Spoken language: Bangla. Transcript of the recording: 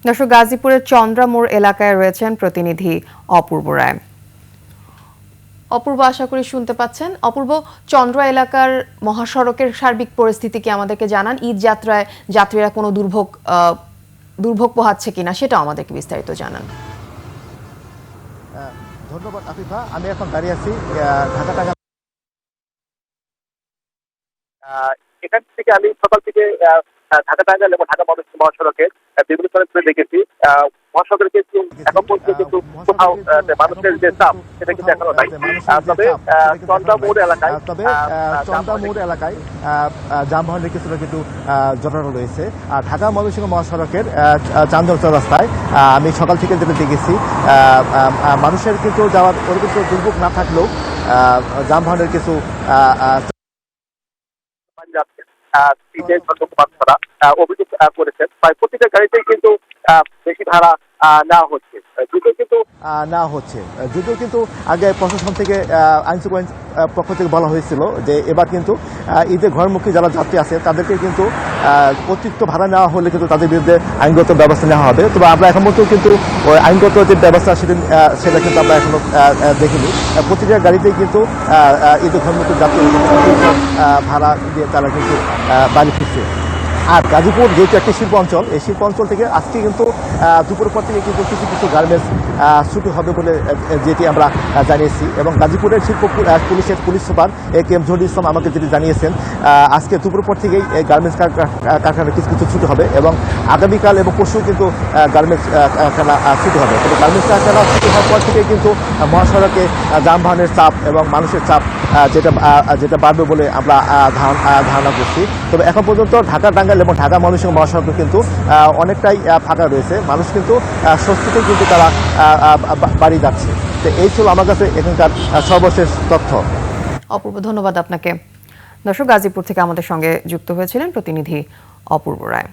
দর্শক, গাজীপুরের চন্দ্রামোড় এলাকায় রয়েছেন প্রতিনিধি অপূর্ব রায়। অপূর্ব, আশা করি শুনতে পাচ্ছেন। অপূর্ব, চন্দ্র এলাকার মহাসড়কের সার্বিক পরিস্থিতি কি আমাদেরকে জানান। ঈদ যাত্রায় যাত্রীরা কোনো দুর্ভোগ পোহাচ্ছে কিনা সেটাও আমাদেরকে বিস্তারিত জানান। ধন্যবাদ আফিফা। আমি এখন দাঁড়িয়ে আছি ঢাকা এখান থেকে আমি সকাল থেকে ঢাকা টাঙ্গাইল এবং ঢাকা মহাসড়কের বিভিন্ন স্থানে দেখেছি। মহাসড়কের কিন্তু এখন পর্যন্ত কিন্তু কোথাও মানুষের যে চাপ সেটা কিন্তু এখনো নাই। তবে চন্দ্রামোড় এলাকায় যানবাহনের কিছুটা কিন্তু জটালো রয়েছে। আর ঢাকা ময়মনসিংহ মহাসড়কের চান্দর রাস্তায় আমি সকাল থেকে যেটা দেখেছি, মানুষের কিন্তু যাওয়ার পরিবর্তে দুর্ভোগ না থাকলেও যানবাহনের কিছু অভিযোগ করেছেন। প্রায় প্রতিটা গাড়িতেই কিন্তু বেশি ভাড়া নেওয়া হচ্ছে। যদিও কিন্তু আগে প্রশাসন থেকে আইনশৃঙ্খলা পক্ষ থেকে বলা হয়েছিল যে এবার কিন্তু ঈদে ঘরমুখী যারা যাত্রী আছে তাদেরকে কিন্তু অতিরিক্ত ভাড়া নেওয়া হলে কিন্তু তাদের বিরুদ্ধে আইনগত ব্যবস্থা নেওয়া হবে। তবে আমরা এখন মতো কিন্তু ওই আইনগত যে ব্যবস্থা সেটা কিন্তু আমরা এখনো দেখিনি। প্রতিটা গাড়িতেই কিন্তু ঈদে ঘরমুখী যাত্রী ভাড়া দিয়ে তারা কিন্তু বাড়ি ফিরছে। আর গাজীপুর যেহেতু একটি শিল্প অঞ্চল, এই শিল্প অঞ্চল থেকে আজকে কিন্তু দুপুরের পর থেকে কিন্তু কিছু কিছু গার্মেন্টস ছুটি হবে বলে যেটি আমরা জানিয়েছি। এবং গাজীপুরের শিল্প পুলিশের police super A K M. Zahurul Islam আমাকে যেটি জানিয়েছেন, আজকে দুপুরের পর থেকেই এই গার্মেন্টস কারখানায় কিছু কিছু ছুটি হবে এবং আগামীকাল এবং পরশু কিন্তু গার্মেন্টস কারখানা ছুটি হবে। তবে গার্মেন্টস কারখানা ছুটি হওয়ার পর থেকেই কিন্তু মহাসড়কে যানবাহনের চাপ এবং মানুষের চাপ যেটা বাড়বে বলে আমরা ধারণা করছি। তবে এখন পর্যন্ত ঢাকা টাঙ্গাইল এবং ঢাকা ময়মনসিংহ মহাসড়ক কিন্তু অনেকটাই ফাঁকা রয়েছে। মানুষ কিন্তু স্বস্তিতে কিন্তু তারা বাড়ি যাচ্ছে। তো এই ছিল আমার কাছে এখানকার সর্বশেষ তথ্য। অপূর্ব, ধন্যবাদ আপনাকে। দর্শক, গাজীপুর থেকে আমাদের সঙ্গে যুক্ত হয়েছিলেন প্রতিনিধি অপূর্ব রায়।